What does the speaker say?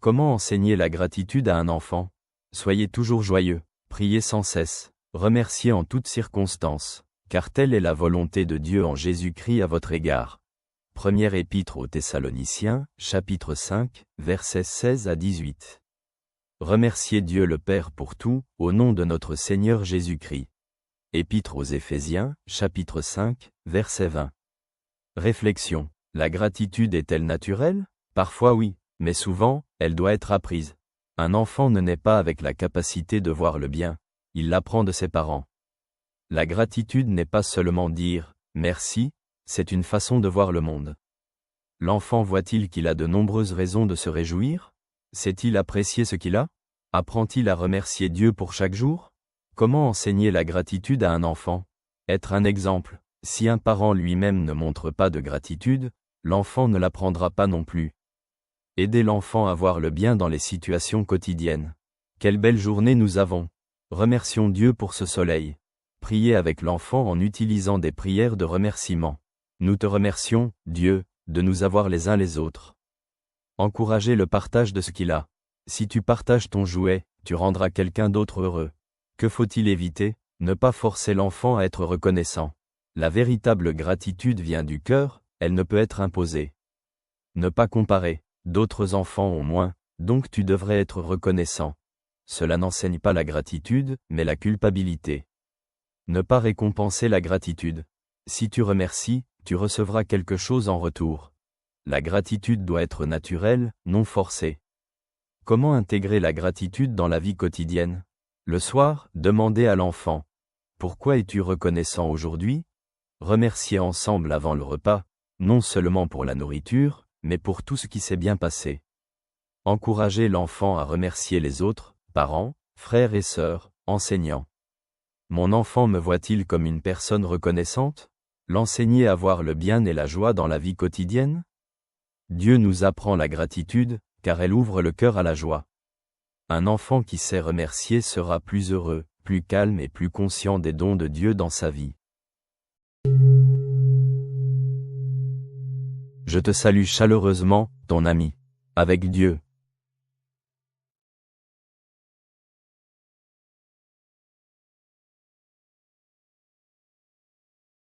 Comment enseigner la gratitude à un enfant? Soyez toujours joyeux, priez sans cesse, remerciez en toutes circonstances, car telle est la volonté de Dieu en Jésus-Christ à votre égard. Première épître aux Thessaloniciens, chapitre 5, versets 16 à 18. Remerciez Dieu le Père pour tout, au nom de notre Seigneur Jésus-Christ. Épître aux Éphésiens, chapitre 5, verset 20. Réflexion. La gratitude est-elle naturelle? Parfois oui, mais souvent, elle doit être apprise. Un enfant ne naît pas avec la capacité de voir le bien, il l'apprend de ses parents. La gratitude n'est pas seulement dire « merci », c'est une façon de voir le monde. L'enfant voit-il qu'il a de nombreuses raisons de se réjouir? Sait-il apprécier ce qu'il a? Apprend-il à remercier Dieu pour chaque jour? Comment enseigner la gratitude à un enfant? Être un exemple. Si un parent lui-même ne montre pas de gratitude, l'enfant ne l'apprendra pas non plus. Aider l'enfant à voir le bien dans les situations quotidiennes. Quelle belle journée nous avons! Remercions Dieu pour ce soleil. Priez avec l'enfant en utilisant des prières de remerciement. Nous te remercions, Dieu, de nous avoir les uns les autres. Encouragez le partage de ce qu'il a. Si tu partages ton jouet, tu rendras quelqu'un d'autre heureux. Que faut-il éviter? Ne pas forcer l'enfant à être reconnaissant. La véritable gratitude vient du cœur, elle ne peut être imposée. Ne pas comparer. D'autres enfants ont moins, donc tu devrais être reconnaissant. Cela n'enseigne pas la gratitude, mais la culpabilité. Ne pas récompenser la gratitude. Si tu remercies, tu recevras quelque chose en retour. La gratitude doit être naturelle, non forcée. Comment intégrer la gratitude dans la vie quotidienne? Le soir, demandez à l'enfant. Pourquoi es-tu reconnaissant aujourd'hui? Remerciez ensemble avant le repas, non seulement pour la nourriture, mais pour tout ce qui s'est bien passé. Encouragez l'enfant à remercier les autres, parents, frères et sœurs, enseignants. Mon enfant me voit-il comme une personne reconnaissante? L'enseigner à voir le bien et la joie dans la vie quotidienne? Dieu nous apprend la gratitude, car elle ouvre le cœur à la joie. Un enfant qui sait remercier sera plus heureux, plus calme et plus conscient des dons de Dieu dans sa vie. Je te salue chaleureusement, ton ami. Avec Dieu.